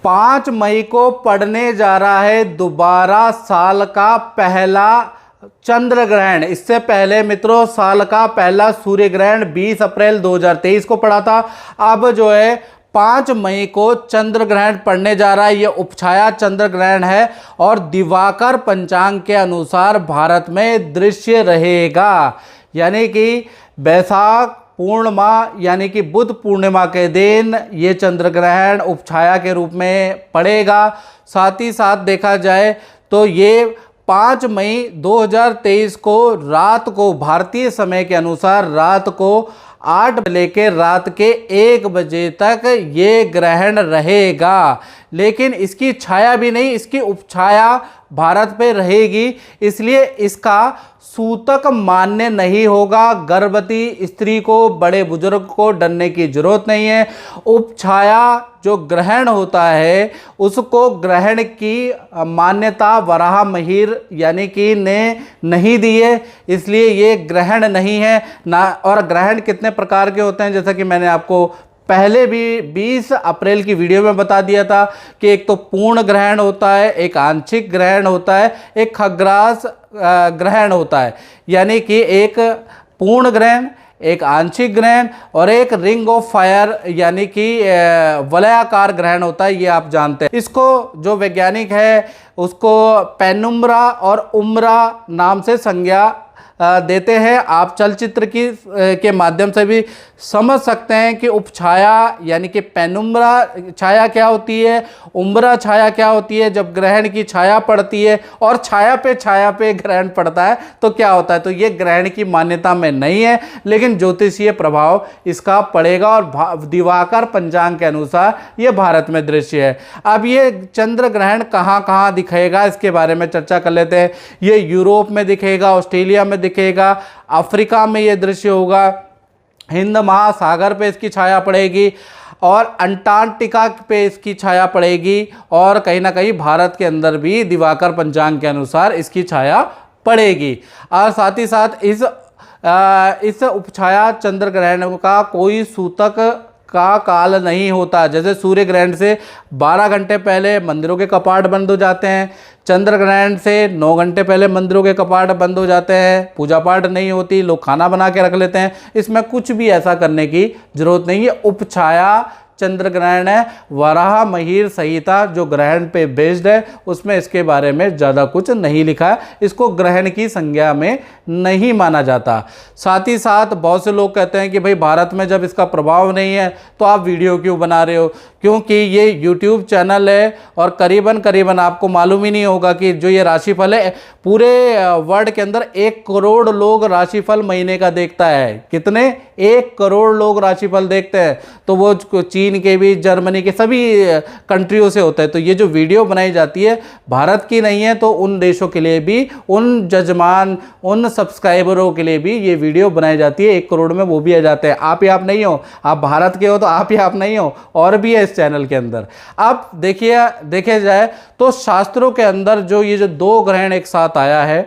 5 मई को पड़ने जा रहा है दोबारा साल का पहला चंद्र ग्रहण। इससे पहले मित्रों साल का पहला सूर्य ग्रहण 20 अप्रैल 2023 को पड़ा था। अब जो है 5 मई को चंद्र ग्रहण पड़ने जा रहा है। यह उपछाया चंद्र ग्रहण है और दिवाकर पंचांग के अनुसार भारत में दृश्य रहेगा, यानी कि वैशाख पूर्णिमा यानी कि बुध पूर्णिमा के दिन ये चंद्र ग्रहण उपछाया के रूप में पड़ेगा। साथ ही साथ देखा जाए तो ये 5 मई 2023 को रात को भारतीय समय के अनुसार रात को 8 लेकर रात के 1 बजे तक ये ग्रहण रहेगा। लेकिन इसकी छाया भी नहीं, इसकी उपछाया भारत पे रहेगी, इसलिए इसका सूतक मान्य नहीं होगा। गर्भवती स्त्री को, बड़े बुजुर्ग को डरने की जरूरत नहीं है। उपछाया जो ग्रहण होता है उसको ग्रहण की मान्यता वराह मिहिर यानी कि ने नहीं दी है, इसलिए ये ग्रहण नहीं है ना। और ग्रहण कितने प्रकार के होते हैं, जैसा कि मैंने आपको पहले भी 20 अप्रैल की वीडियो में बता दिया था कि एक तो पूर्ण ग्रहण होता है, एक आंशिक ग्रहण होता है, एक खग्रास ग्रहण होता है, यानी कि एक पूर्ण ग्रहण, एक आंशिक ग्रहण और एक रिंग ऑफ फायर यानी कि वलयाकार ग्रहण होता है। ये आप जानते हैं। इसको जो वैज्ञानिक है उसको पेनुम्ब्रा और उम्रा नाम से संज्ञा देते हैं। आप चलचित्र के माध्यम से भी समझ सकते हैं कि उपछाया यानी कि पेनुम्ब्रा छाया क्या होती है, उम्रा छाया क्या होती है। जब ग्रहण की छाया पड़ती है और छाया पे ग्रहण पड़ता है तो क्या होता है। तो ये ग्रहण की मान्यता में नहीं है, लेकिन ज्योतिषीय प्रभाव इसका पड़ेगा और दिवाकर पंचांग के अनुसार ये भारत में दृश्य है। अब ये चंद्र ग्रहण कहाँ कहाँ दिखेगा इसके बारे में चर्चा कर लेते हैं। ये यूरोप में दिखेगा, ऑस्ट्रेलिया में दिखेगा, अफ्रीका में ये दृश्य होगा, हिंद महासागर पे इसकी छाया पड़ेगी और अंटार्कटिका पे इसकी छाया पड़ेगी और कहीं ना कहीं भारत के अंदर भी दिवाकर पंचांग के अनुसार इसकी छाया पड़ेगी। और साथ ही साथ इस उपछाया चंद्र ग्रहण का कोई सूतक का काल नहीं होता। जैसे सूर्य ग्रहण से 12 घंटे पहले मंदिरों के कपाट बंद हो जाते हैं, चंद्र ग्रहण से 9 घंटे पहले मंदिरों के कपाट बंद हो जाते हैं, पूजा पाठ नहीं होती, लोग खाना बना के रख लेते हैं। इसमें कुछ भी ऐसा करने की जरूरत नहीं है। उपछाया चंद्र ग्रहण है, वराह मिहिर संहिता जो ग्रहण पे बेस्ड है उसमें इसके बारे में ज़्यादा कुछ नहीं लिखा है, इसको ग्रहण की संज्ञा में नहीं माना जाता। साथ ही साथ बहुत से लोग कहते हैं कि भाई भारत में जब इसका प्रभाव नहीं है तो आप वीडियो क्यों बना रहे हो, क्योंकि ये यूट्यूब चैनल है और करीबन आपको मालूम ही नहीं होगा कि जो ये राशिफल है पूरे वर्ल्ड के अंदर 1 करोड़ लोग राशिफल महीने का देखता है। कितने? 1 करोड़ लोग राशिफल देखते हैं। तो वो चीन के भी, जर्मनी के सभी कंट्रियों से होता है। तो ये जो वीडियो बनाई जाती है भारत की नहीं है, तो उन देशों के लिए भी, उन जजमान, उन सब्सक्राइबरों के लिए भी ये वीडियो बनाई जाती है। 1 करोड़ में वो भी आ जाते हैं। आप नहीं हो, आप भारत के हो तो आप नहीं हो, और भी है इस चैनल के अंदर। अब देखे जाए तो शास्त्रों के अंदर जो ये जो 2 ग्रहण एक साथ आया है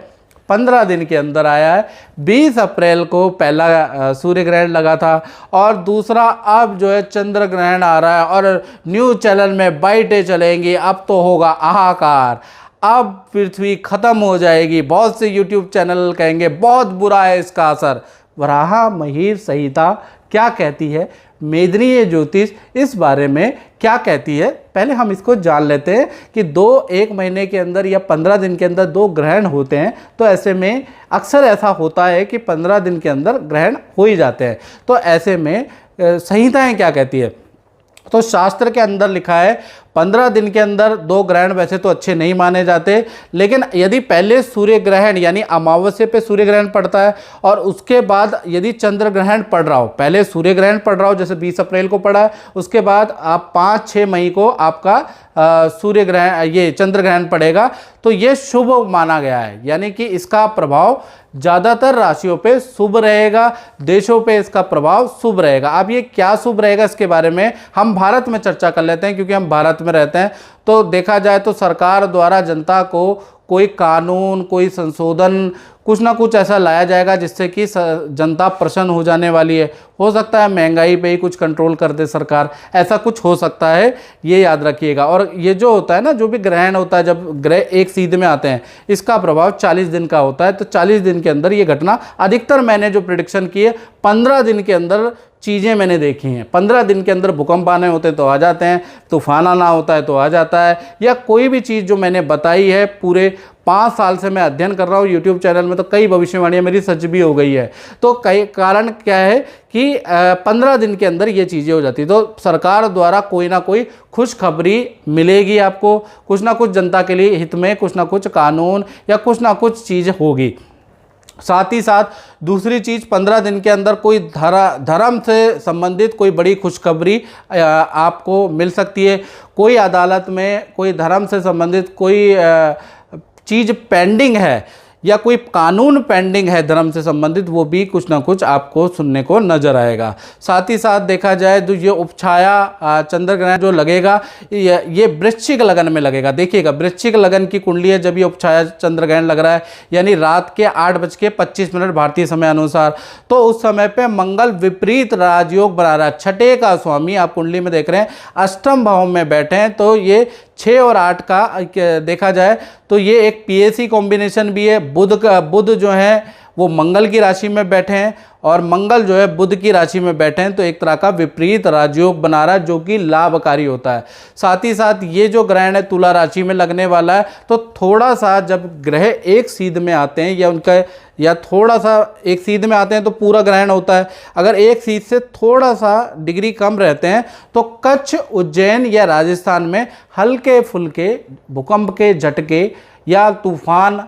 15 दिन के अंदर आया है। 20 अप्रैल को पहला सूर्य ग्रहण लगा था और दूसरा अब जो है चंद्र ग्रहण आ रहा है और न्यूज़ चैनल में बाइटें चलेंगी, अब तो होगा हाहाकार, अब पृथ्वी खत्म हो जाएगी। बहुत से यूट्यूब चैनल कहेंगे बहुत बुरा है इसका असर। वराह मिहिर संहिता क्या कहती है, मेदिनीय ज्योतिष इस बारे में क्या कहती है, पहले हम इसको जान लेते हैं कि 1 महीने के अंदर या 15 दिन के अंदर 2 ग्रहण होते हैं। तो ऐसे में अक्सर ऐसा होता है कि 15 दिन के अंदर ग्रहण हो ही जाते हैं। तो ऐसे में संहिताएं क्या कहती है, तो शास्त्र के अंदर लिखा है 15 दिन के अंदर 2 ग्रहण वैसे तो अच्छे नहीं माने जाते, लेकिन यदि पहले सूर्य ग्रहण यानी अमावस्या पे सूर्य ग्रहण पड़ता है और उसके बाद यदि चंद्र ग्रहण पड़ रहा हो, पहले सूर्य ग्रहण पड़ रहा हो जैसे 20 अप्रैल को पड़ा है, उसके बाद आप 5-6 मई को आपका सूर्य ग्रहण ये चंद्र ग्रहण पड़ेगा, तो ये शुभ माना गया है। यानी कि इसका प्रभाव ज़्यादातर राशियों पे शुभ रहेगा, देशों पे इसका प्रभाव शुभ रहेगा। अब ये क्या शुभ रहेगा इसके बारे में हम भारत में चर्चा कर लेते हैं, क्योंकि हम भारत में रहते हैं। तो देखा जाए तो सरकार द्वारा जनता को कोई कानून, कोई संशोधन, कुछ ना कुछ ऐसा लाया जाएगा जिससे कि जनता प्रसन्न हो जाने वाली है। हो सकता है महंगाई पे ही कुछ कंट्रोल कर दे सरकार, ऐसा कुछ हो सकता है, ये याद रखिएगा। और ये जो होता है ना, जो भी ग्रहण होता है, जब ग्रह एक सीध में आते हैं, इसका प्रभाव 40 दिन का होता है। तो 40 दिन के अंदर ये घटना, अधिकतर मैंने जो प्रिडिक्शन की है 15 दिन के अंदर चीज़ें मैंने देखी हैं। 15 दिन के अंदर भूकंप आने होते तो आ जाते हैं, तूफान आना होता है तो आ जाता है, या कोई भी चीज़ जो मैंने बताई है, पूरे 5 साल से मैं अध्ययन कर रहा हूँ यूट्यूब चैनल में, तो कई भविष्यवाणियाँ मेरी सच भी हो गई है। तो कई कारण क्या है कि 15 दिन के अंदर ये चीज़ें हो जाती, तो सरकार द्वारा कोई ना कोई खुशखबरी मिलेगी आपको, कुछ ना कुछ जनता के लिए हित में कुछ ना कुछ कानून या कुछ ना कुछ चीज़ होगी। साथ ही साथ दूसरी चीज़, 15 दिन के अंदर कोई धर्म से संबंधित कोई बड़ी खुशखबरी आपको मिल सकती है। कोई अदालत में कोई धर्म से संबंधित कोई चीज़ पेंडिंग है या कोई कानून पेंडिंग है धर्म से संबंधित, वो भी कुछ ना कुछ आपको सुनने को नजर आएगा। साथ ही साथ देखा जाए तो ये उपछाया चंद्र ग्रहण जो लगेगा, ये वृश्चिक लगन में लगेगा। देखिएगा, वृश्चिक लगन की कुंडली है जब ये उपछाया चंद्र ग्रहण लग रहा है, यानी रात के 8:25 भारतीय समय अनुसार। तो उस समय पे मंगल विपरीत राजयोग बना रहा है। छठे का स्वामी आप कुंडली में देख रहे हैं, अष्टम भाव में बैठे हैं, तो ये 6 और 8 का देखा जाए तो ये एक पीएसी कॉम्बिनेशन भी है। बुध जो है वो मंगल की राशि में बैठे हैं और मंगल जो है बुध की राशि में बैठे हैं, तो एक तरह का विपरीत राजयोग बना रहा है जो कि लाभकारी होता है। साथ ही साथ ये जो ग्रहण है तुला राशि में लगने वाला है, तो थोड़ा सा जब ग्रह एक सीध में आते हैं या उनका या थोड़ा सा एक सीध में आते हैं तो पूरा ग्रहण होता है। अगर एक सीध से थोड़ा सा डिग्री कम रहते हैं तो कच्छ, उज्जैन या राजस्थान में हल्के फुल्के भूकंप के झटके या तूफान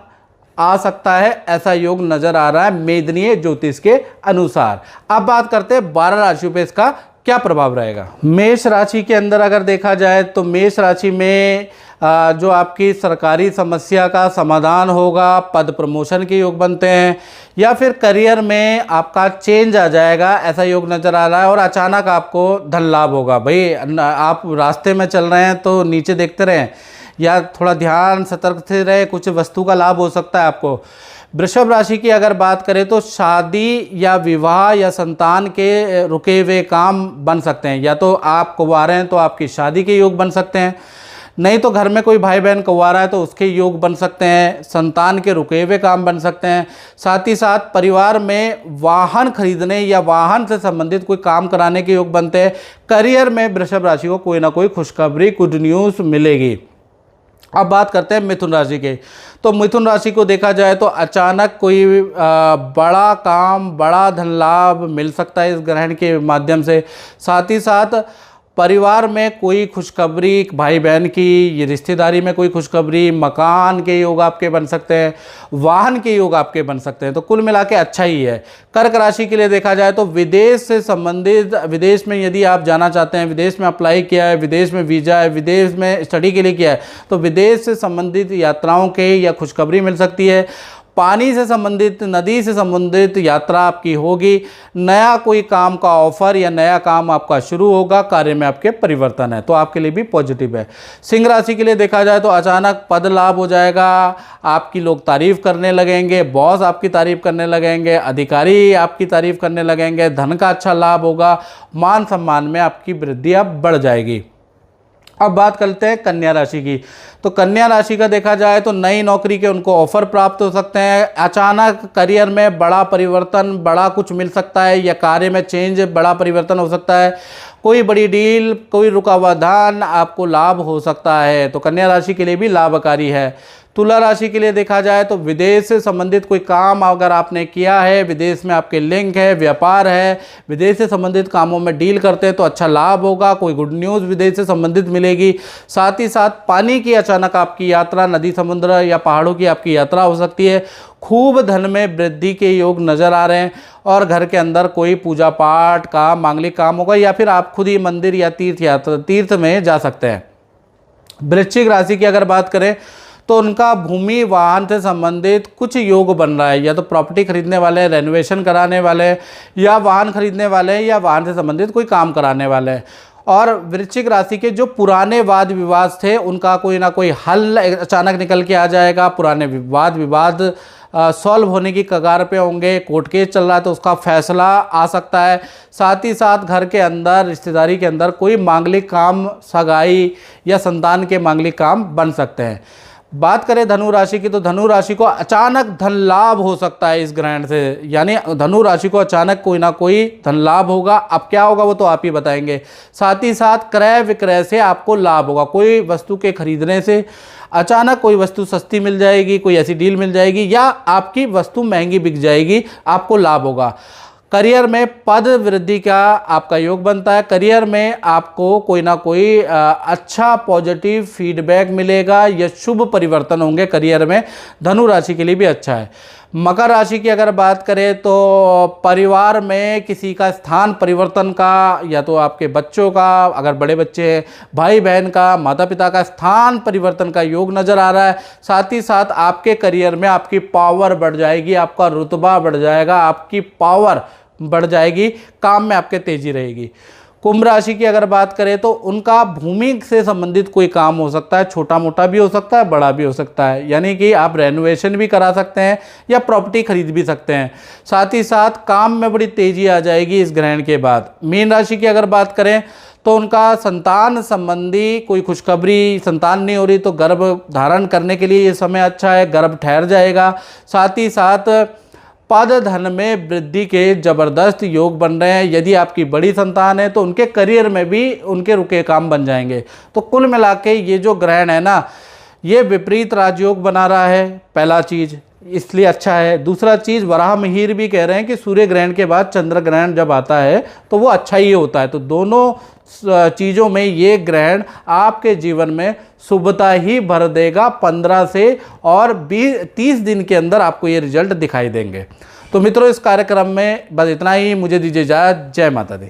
आ सकता है, ऐसा योग नजर आ रहा है मेदनीय ज्योतिष के अनुसार। अब बात करते हैं 12 राशियों पे इसका क्या प्रभाव रहेगा। मेष राशि के अंदर अगर देखा जाए तो मेष राशि में जो आपकी सरकारी समस्या का समाधान होगा, पद प्रमोशन के योग बनते हैं, या फिर करियर में आपका चेंज आ जाएगा, ऐसा योग नज़र आ रहा है। और अचानक आपको धन लाभ होगा। भाई आप रास्ते में चल रहे हैं तो नीचे देखते रहें या थोड़ा ध्यान सतर्क से रहे, कुछ वस्तु का लाभ हो सकता है आपको। वृषभ राशि की अगर बात करें तो शादी या विवाह या संतान के रुके हुए काम बन सकते हैं। या तो आप कुंवारे हैं तो आपकी शादी के योग बन सकते हैं, नहीं तो घर में कोई भाई बहन कुंवारा है तो उसके योग बन सकते हैं, संतान के रुके हुए काम बन सकते हैं। साथ ही साथ परिवार में वाहन खरीदने या वाहन से संबंधित कोई काम कराने के योग बनते हैं। करियर में वृषभ राशि को कोई ना कोई खुशखबरी, गुड न्यूज़ मिलेगी। अब बात करते हैं मिथुन राशि के। तो मिथुन राशि को देखा जाए तो अचानक कोई बड़ा काम, बड़ा धन लाभ मिल सकता है इस ग्रहण के माध्यम से। साथ ही साथ परिवार में कोई खुशखबरी, भाई बहन की, ये रिश्तेदारी में कोई खुशखबरी, मकान के योग आपके बन सकते हैं, वाहन के योग आपके बन सकते हैं। तो कुल मिला के अच्छा ही है। कर्क राशि के लिए देखा जाए तो विदेश से संबंधित, विदेश में यदि आप जाना चाहते हैं, विदेश में अप्लाई किया है, विदेश में वीज़ा है, विदेश में स्टडी के लिए किया है, तो विदेश से संबंधित यात्राओं के या खुशखबरी मिल सकती है। पानी से संबंधित, नदी से संबंधित यात्रा आपकी होगी। नया कोई काम का ऑफर या नया काम आपका शुरू होगा, कार्य में आपके परिवर्तन है, तो आपके लिए भी पॉजिटिव है। सिंह राशि के लिए देखा जाए तो अचानक पद लाभ हो जाएगा, आपकी लोग तारीफ करने लगेंगे, बॉस आपकी तारीफ करने लगेंगे, अधिकारी आपकी तारीफ करने लगेंगे, धन का अच्छा लाभ होगा, मान सम्मान में आपकी वृद्धि अब बढ़ जाएगी। अब बात करते हैं कन्या राशि की। तो कन्या राशि का देखा जाए तो नई नौकरी के उनको ऑफर प्राप्त हो सकते हैं। अचानक करियर में बड़ा परिवर्तन, बड़ा कुछ मिल सकता है, या कार्य में चेंज, बड़ा परिवर्तन हो सकता है। कोई बड़ी डील, कोई रुका हुआ धन आपको लाभ हो सकता है, तो कन्या राशि के लिए भी लाभकारी है। तुला राशि के लिए देखा जाए तो विदेश से संबंधित कोई काम अगर आपने किया है, विदेश में आपके लिंक है, व्यापार है, विदेश से संबंधित कामों में डील करते हैं तो अच्छा लाभ होगा, कोई गुड न्यूज़ विदेश से संबंधित मिलेगी। साथ ही साथ पानी की अचानक आपकी यात्रा, नदी, समुद्र या पहाड़ों की आपकी यात्रा हो सकती है। खूब धन में वृद्धि के योग नज़र आ रहे हैं, और घर के अंदर कोई पूजा पाठ का मांगलिक काम होगा, या फिर आप खुद ही मंदिर या तीर्थ में जा सकते हैं। वृश्चिक राशि की अगर बात करें तो उनका भूमि वाहन से संबंधित कुछ योग बन रहा है, या तो प्रॉपर्टी खरीदने वाले, रेनोवेशन कराने वाले, या वाहन खरीदने वाले, या वाहन से संबंधित कोई काम कराने वाले। और वृश्चिक राशि के जो पुराने वाद विवाद थे उनका कोई ना कोई हल अचानक निकल के आ जाएगा। पुराने वाद विवाद सॉल्व होने की कगार पे होंगे। कोर्ट केस चल रहा है तो उसका फैसला आ सकता है। साथ ही साथ घर के अंदर, रिश्तेदारी के अंदर कोई मांगलिक काम, सगाई या संतान के मांगलिक काम बन सकते हैं। बात करें धनु राशि की, तो धनु राशि को अचानक धन लाभ हो सकता है इस ग्रहण से, यानी धनु राशि को अचानक कोई ना कोई धन लाभ होगा। अब क्या होगा वो तो आप ही बताएंगे। साथ ही साथ क्रय विक्रय से आपको लाभ होगा। कोई वस्तु के खरीदने से अचानक कोई वस्तु सस्ती मिल जाएगी, कोई ऐसी डील मिल जाएगी, या आपकी वस्तु महंगी बिक जाएगी, आपको लाभ होगा। करियर में पद वृद्धि का आपका योग बनता है। करियर में आपको कोई ना कोई अच्छा पॉजिटिव फीडबैक मिलेगा या शुभ परिवर्तन होंगे करियर में। धनु राशि के लिए भी अच्छा है। मकर राशि की अगर बात करें तो परिवार में किसी का स्थान परिवर्तन का, या तो आपके बच्चों का, अगर बड़े बच्चे हैं, भाई बहन का, माता पिता का स्थान परिवर्तन का योग नज़र आ रहा है। साथ ही साथ आपके करियर में आपकी पावर बढ़ जाएगी, आपका रुतबा बढ़ जाएगा, आपकी पावर बढ़ जाएगी, काम में आपके तेजी रहेगी। कुंभ राशि की अगर बात करें तो उनका भूमि से संबंधित कोई काम हो सकता है, छोटा मोटा भी हो सकता है, बड़ा भी हो सकता है, यानी कि आप रेनोवेशन भी करा सकते हैं या प्रॉपर्टी खरीद भी सकते हैं। साथ ही साथ काम में बड़ी तेजी आ जाएगी इस ग्रहण के बाद। मीन राशि की अगर बात करें तो उनका संतान संबंधी कोई खुशखबरी, संतान नहीं हो रही तो गर्भ धारण करने के लिए ये समय अच्छा है, गर्भ ठहर जाएगा। साथ ही साथ पद धन में वृद्धि के जबरदस्त योग बन रहे हैं। यदि आपकी बड़ी संतान है तो उनके करियर में भी उनके रुके काम बन जाएंगे। तो कुल मिला के ये जो ग्रहण है ना, ये विपरीत राजयोग बना रहा है, पहला चीज़, इसलिए अच्छा है। दूसरा चीज़, वराह मिहिर भी कह रहे हैं कि सूर्य ग्रहण के बाद चंद्र ग्रहण जब आता है तो वो अच्छा ही होता है। तो दोनों चीज़ों में ये ग्रहण आपके जीवन में शुभता ही भर देगा। 15 से और 30 दिन के अंदर आपको ये रिजल्ट दिखाई देंगे। तो मित्रों, इस कार्यक्रम में बस इतना ही। मुझे दीजिए इजाज़त। जय माता दी।